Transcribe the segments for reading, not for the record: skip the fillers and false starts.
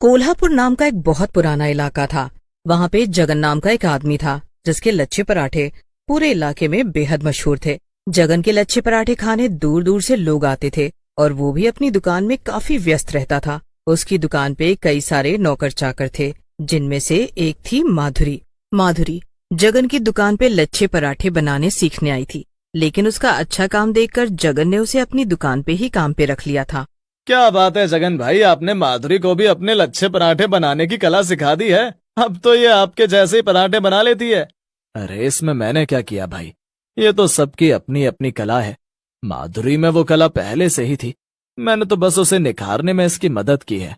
कोल्हापुर नाम का एक बहुत पुराना इलाका था। वहाँ पे जगन नाम का एक आदमी था जिसके लच्छे पराठे पूरे इलाके में बेहद मशहूर थे। जगन के लच्छे पराठे खाने दूर दूर से लोग आते थे और वो भी अपनी दुकान में काफी व्यस्त रहता था। उसकी दुकान पे कई सारे नौकर चाकर थे, जिनमें से एक थी माधुरी। माधुरी जगन की दुकान पे लच्छे पराठे बनाने सीखने आई थी, लेकिन उसका अच्छा काम देखकर जगन ने उसे अपनी दुकान पे ही काम पे रख लिया था। क्या बात है जगन भाई, आपने माधुरी को भी अपने लच्छे पराठे बनाने की कला सिखा दी है। अब तो ये आपके जैसे ही पराठे बना लेती है। अरे इसमें मैंने क्या किया भाई, ये तो सबकी अपनी अपनी कला है। माधुरी में वो कला पहले से ही थी, मैंने तो बस उसे निखारने में इसकी मदद की है।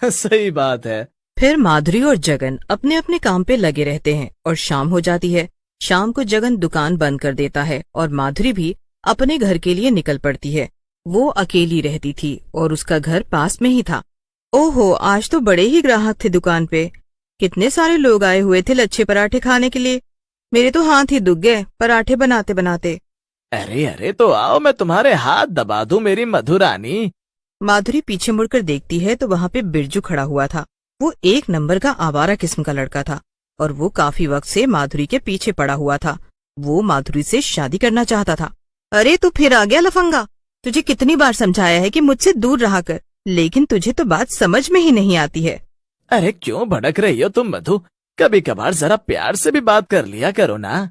सही बात है। फिर माधुरी और जगन अपने अपने काम पे लगे रहते हैं और शाम हो जाती है। शाम को जगन दुकान बंद कर देता है और माधुरी भी अपने घर के लिए निकल पड़ती है। वो अकेली रहती थी और उसका घर पास में ही था। ओहो, आज तो बड़े ही ग्राहक थे दुकान पे। कितने सारे लोग आए हुए थे लच्छे पराठे खाने के लिए। मेरे तो हाथ ही दुख गए पराठे बनाते बनाते। अरे अरे तो आओ, मैं तुम्हारे हाथ दबा दूं मेरी मधुरानी। माधुरी पीछे मुड़कर देखती है तो वहाँ पे बिरजू खड़ा हुआ था। वो एक नंबर का आवारा किस्म का लड़का था और वो काफी वक्त से माधुरी के पीछे पड़ा हुआ था। वो माधुरी से शादी करना चाहता था। अरे तू फिर आ गया लफंगा, तुझे कितनी बार समझाया है कि मुझसे दूर रहा कर, लेकिन तुझे तो बात समझ में ही नहीं आती है। अरे क्यों भड़क रही हो तुम मधु, कभी कभार जरा प्यार से भी बात कर लिया करो ना।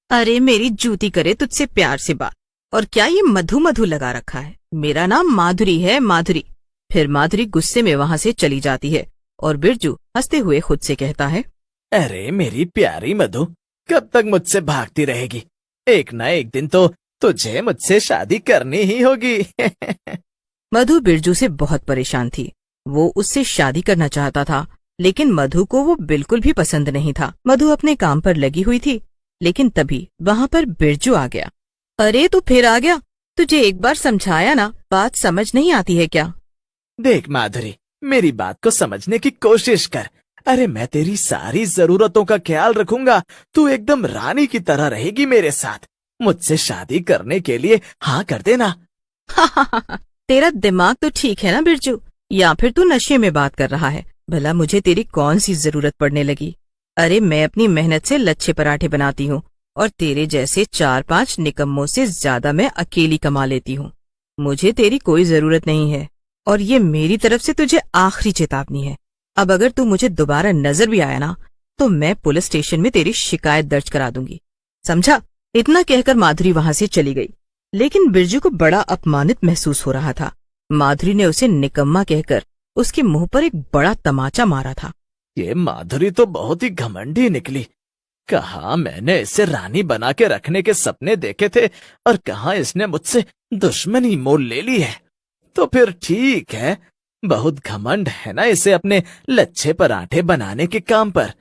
अरे मेरी जूती करे तुझसे प्यार से बात। और क्या ये मधु मधु लगा रखा है? मेरा नाम माधुरी है, माधुरी। फिर माधुरी गुस्से में वहाँ से चली जाती है और बिरजू हंसते हुए खुद से कहता है, अरे मेरी प्यारी मधु, कब तक मुझसे भागती रहेगी? एक न एक दिन तो तुझे मुझसे शादी करनी ही होगी। मधु बिरजू से बहुत परेशान थी। वो उससे शादी करना चाहता था, लेकिन मधु को वो बिल्कुल भी पसंद नहीं था। मधु अपने काम पर लगी हुई थी, लेकिन तभी वहाँ पर बिरजू आ गया। अरे तू फिर आ गया, तुझे एक बार समझाया ना, बात समझ नहीं आती है क्या? देख माधुरी, मेरी बात को समझने की कोशिश कर। अरे मैं तेरी सारी जरूरतों का ख्याल रखूंगा, तू एकदम रानी की तरह रहेगी मेरे साथ। मुझसे शादी करने के लिए हाँ कर देना। तेरा दिमाग तो ठीक है ना बिरजू, या फिर तू नशे में बात कर रहा है? भला मुझे तेरी कौन सी जरूरत पड़ने लगी? अरे मैं अपनी मेहनत से लच्छे पराठे बनाती हूँ और तेरे जैसे 4-5 निकम्मों से ज्यादा मैं अकेली कमा लेती हूँ। मुझे तेरी कोई जरूरत नहीं है और ये मेरी तरफ से तुझे आखिरी चेतावनी है। अब अगर तू मुझे दोबारा नजर भी आया ना, तो मैं पुलिस स्टेशन में तेरी शिकायत दर्ज करा दूंगी, समझा? इतना कहकर माधुरी वहां से चली गई, लेकिन बिरजू को बड़ा अपमानित महसूस हो रहा था। माधुरी ने उसे निकम्मा कहकर उसके मुंह पर एक बड़ा तमाचा मारा था। ये माधुरी तो बहुत ही घमंडी निकली। कहाँ मैंने इसे रानी बना के रखने के सपने देखे थे और कहाँ इसने मुझसे दुश्मनी मोल ले ली है। तो फिर ठीक है, बहुत घमंड है ना इसे अपने लच्छे पराठे बनाने के काम पर।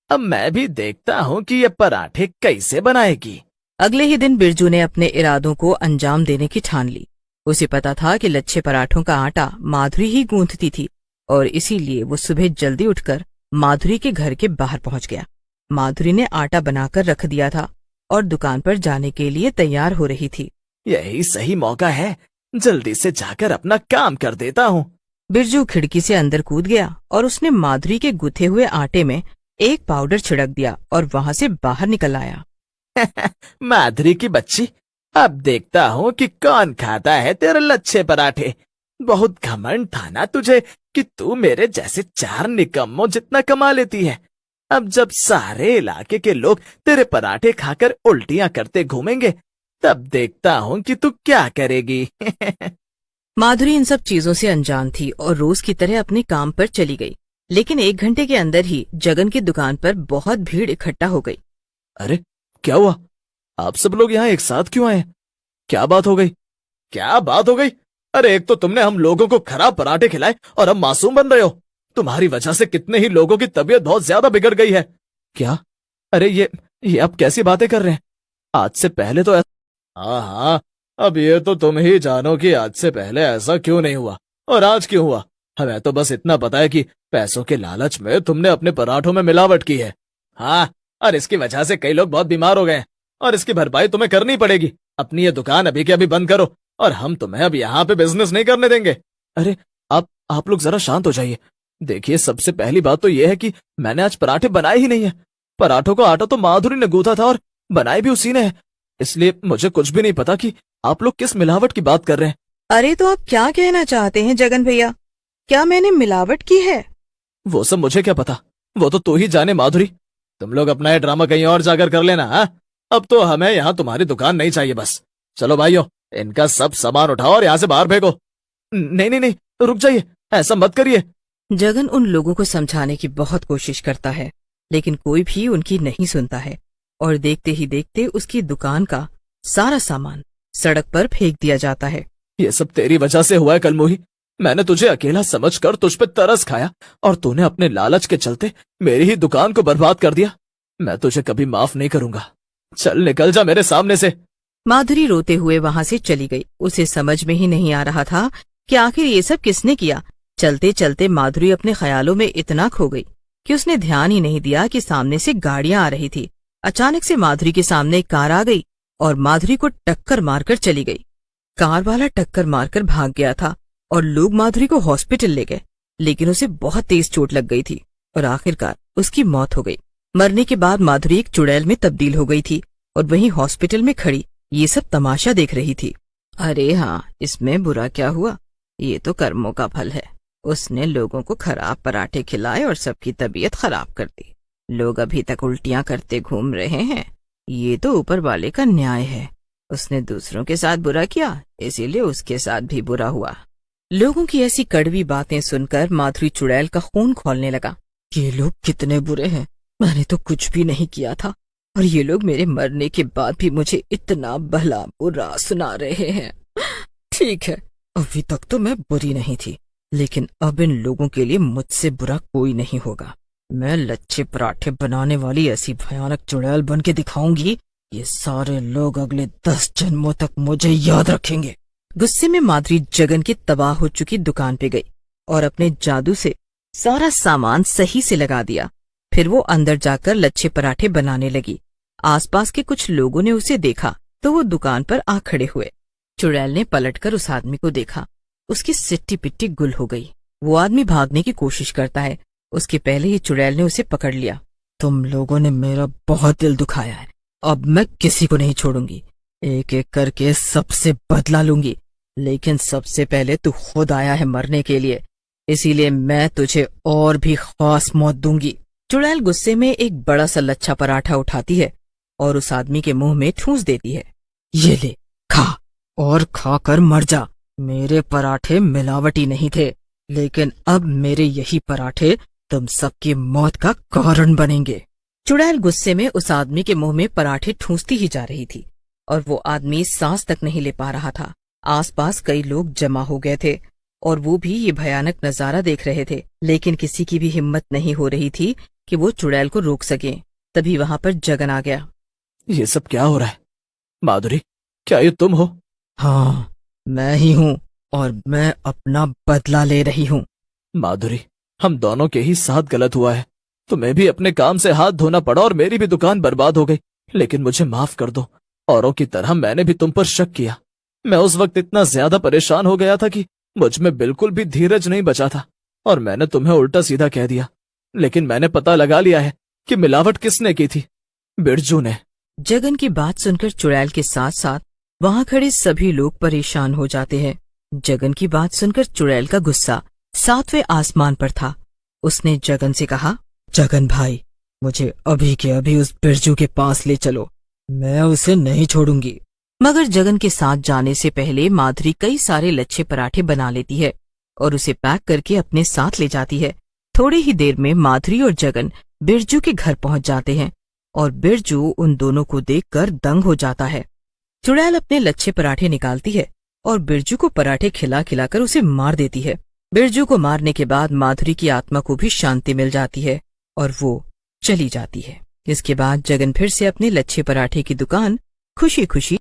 अब मैं भी देखता हूँ कि ये पराठे कैसे बनाएगी। अगले ही दिन बिरजू ने अपने इरादों को अंजाम देने की ठान ली। उसे पता था कि लच्छे पराठों का आटा माधुरी ही गूंथती थी और इसीलिए वो सुबह जल्दी उठकर माधुरी के घर के बाहर पहुंच गया। माधुरी ने आटा बनाकर रख दिया था और दुकान पर जाने के लिए तैयार हो रही थी। यही सही मौका है, जल्दी से जाकर अपना काम कर देता हूँ। बिरजू खिड़की से अंदर कूद गया और उसने माधुरी के गुथे हुए आटे में एक पाउडर छिड़क दिया और वहां से बाहर निकल आया। माधुरी की बच्ची, अब देखता हूँ कि कौन खाता है तेरे लच्छे पराठे। बहुत घमंड था ना तुझे कि तू मेरे जैसे 4 निकम्मों जितना कमा लेती है। अब जब सारे इलाके के लोग तेरे पराठे खाकर उल्टियां करते घूमेंगे, तब देखता हूँ कि तू क्या करेगी। माधुरी इन सब चीजों से अनजान थी और रोज की तरह अपने काम पर चली गई, लेकिन 1 घंटे के अंदर ही जगन की दुकान पर बहुत भीड़ इकट्ठा हो गई। अरे क्या हुआ, आप सब लोग यहाँ एक साथ क्यों आए? क्या बात हो गई? क्या बात हो गई? अरे एक तो तुमने हम लोगों को खराब पराठे खिलाए और अब मासूम बन रहे हो। तुम्हारी वजह से कितने ही लोगों की तबीयत बहुत ज्यादा बिगड़ गई है। क्या? अरे ये आप कैसी बातें कर रहे हैं? आज से पहले तो हाँ हाँ, अब ये तो तुम ही जानो कि आज से पहले ऐसा क्यों नहीं हुआ और आज क्यों हुआ। हमें तो बस इतना पता है कि पैसों के लालच में तुमने अपने पराठों में मिलावट की है। हाँ, और इसकी वजह से कई लोग बहुत बीमार हो गए हैं और इसकी भरपाई तुम्हें करनी पड़ेगी। अपनी ये दुकान अभी के अभी बंद करो और हम तुम्हें अब यहाँ पे बिजनेस नहीं करने देंगे। अरे आप लोग जरा शांत हो जाइए, देखिए, सबसे पहली बात तो यह है कि मैंने आज पराठे बनाए ही नहीं है। पराठों का आटा तो माधुरी ने गूंथा था और बनाए भी उसी ने है। इसलिए मुझे कुछ भी नहीं पता कि आप लोग किस मिलावट की बात कर रहे हैं। अरे तो आप क्या कहना चाहते हैं जगन भैया? क्या मैंने मिलावट की है? वो सब मुझे क्या पता, वो तो तू ही जाने माधुरी। तुम लोग अपना ये ड्रामा कहीं और जाकर कर लेना। हाँ, अब तो हमें यहाँ तुम्हारी दुकान नहीं चाहिए बस। चलो भाइयों, इनका सब सामान उठाओ और यहाँ से बाहर फेंको। नहीं नहीं नहीं, रुक जाइए, ऐसा मत करिए। जगन उन लोगों को समझाने की बहुत कोशिश करता है, लेकिन कोई भी उनकी नहीं सुनता है और देखते ही देखते उसकी दुकान का सारा सामान सड़क पर फेंक दिया जाता है। ये सब तेरी वजह से हुआ है कलमोही। मैंने तुझे अकेला समझकर तुझ पे तरस खाया और तूने अपने लालच के चलते मेरी ही दुकान को बर्बाद कर दिया। मैं तुझे कभी माफ नहीं करूंगा। चल निकल जा मेरे सामने से। माधुरी रोते हुए वहां से चली गई। उसे समझ में ही नहीं आ रहा था कि आखिर ये सब किसने किया। चलते चलते माधुरी अपने ख्यालों में इतना खो गई कि उसने ध्यान ही नहीं दिया कि सामने से गाड़ियां आ रही थी। अचानक से माधुरी के सामने एक कार आ गई और माधुरी को टक्कर मारकर चली गई। कार वाला टक्कर मारकर भाग गया था और लोग माधुरी को हॉस्पिटल ले गए, लेकिन उसे बहुत तेज चोट लग गई थी और आखिरकार उसकी मौत हो गई। मरने के बाद माधुरी एक चुड़ैल में तब्दील हो गई थी और वहीं हॉस्पिटल में खड़ी ये सब तमाशा देख रही थी। अरे हाँ, इसमें बुरा क्या हुआ? ये तो कर्मों का फल है। उसने लोगों को खराब पराठे खिलाए और सबकी तबीयत खराब कर दी। लोग अभी तक उल्टियां करते घूम रहे हैं। ये तो ऊपर वाले का न्याय है। उसने दूसरों के साथ बुरा किया, इसीलिए उसके साथ भी बुरा हुआ। लोगों की ऐसी कड़वी बातें सुनकर माधुरी चुड़ैल का खून खौलने लगा। ये लोग कितने बुरे हैं। मैंने तो कुछ भी नहीं किया था और ये लोग मेरे मरने के बाद भी मुझे इतना भला बुरा सुना रहे हैं। ठीक है, अभी तक तो मैं बुरी नहीं थी, लेकिन अब इन लोगों के लिए मुझसे बुरा कोई नहीं होगा। मैं लच्छे पराठे बनाने वाली ऐसी भयानक चुड़ैल बन के दिखाऊंगी, ये सारे लोग अगले 10 जन्मों तक मुझे याद रखेंगे। गुस्से में माधुरी जगन की तबाह हो चुकी दुकान पे गई और अपने जादू से सारा सामान सही से लगा दिया। फिर वो अंदर जाकर लच्छे पराठे बनाने लगी। आसपास के कुछ लोगों ने उसे देखा तो वो दुकान पर आ खड़े हुए। चुड़ैल ने पलटकर उस आदमी को देखा। उसकी सिट्टी पिट्टी गुल हो गई। वो आदमी भागने की कोशिश करता है, उसके पहले ही चुड़ैल ने उसे पकड़ लिया। तुम लोगों ने मेरा बहुत दिल दुखाया है, अब मैं किसी को नहीं छोड़ूंगी। एक एक करके सबसे बदला लूंगी, लेकिन सबसे पहले तू खुद आया है मरने के लिए, इसीलिए मैं तुझे और भी खास मौत दूंगी। चुड़ैल गुस्से में एक बड़ा सा लच्छा पराठा उठाती है और उस आदमी के मुंह में ठूंस देती है। ये ले, खा और खाकर मर जा। मेरे पराठे मिलावटी नहीं थे, लेकिन अब मेरे यही पराठे तुम सबकी मौत का कारण बनेंगे। चुड़ैल गुस्से में उस आदमी के मुंह में पराठे ठूंसती ही जा रही थी और वो आदमी सांस तक नहीं ले पा रहा था। आसपास कई लोग जमा हो गए थे और वो भी ये भयानक नजारा देख रहे थे, लेकिन किसी की भी हिम्मत नहीं हो रही थी कि वो चुड़ैल को रोक सके। तभी वहां पर जगन आ गया। ये सब क्या हो रहा है? माधुरी, क्या ये तुम हो? हाँ, मैं ही हूँ और मैं अपना बदला ले रही हूँ। माधुरी, हम दोनों के ही साथ गलत हुआ है। तुम्हें भी अपने काम से हाथ धोना पड़ा और मेरी भी दुकान बर्बाद हो गई, लेकिन मुझे माफ कर दो। औरों की तरह मैंने भी तुम पर शक किया। मैं उस वक्त इतना ज्यादा परेशान हो गया था कि मुझ में बिल्कुल भी धीरज नहीं बचा था और मैंने तुम्हें उल्टा सीधा कह दिया। लेकिन मैंने पता लगा लिया है कि मिलावट किसने की थी। बिरजू ने। जगन की बात सुनकर चुड़ैल के साथ साथ वहां खड़े सभी लोग परेशान हो जाते हैं। जगन की बात सुनकर चुड़ैल का गुस्सा 7वें आसमान पर था। उसने जगन से कहा, जगन भाई, मुझे अभी के अभी उस बिरजू के पास ले चलो, मैं उसे नहीं छोड़ूंगी। मगर जगन के साथ जाने से पहले माधुरी कई सारे लच्छे पराठे बना लेती है और उसे पैक करके अपने साथ ले जाती है। थोड़ी ही देर में माधुरी और जगन बिरजू के घर पहुंच जाते हैं और बिरजू उन दोनों को देखकर दंग हो जाता है। चुड़ैल अपने लच्छे पराठे निकालती है और बिरजू को पराठे खिला खिलाकर उसे मार देती है। बिरजू को मारने के बाद माधुरी की आत्मा को भी शांति मिल जाती है और वो चली जाती है। इसके बाद जगन फिर से अपने लच्छे पराठे की दुकान खुशी खुशी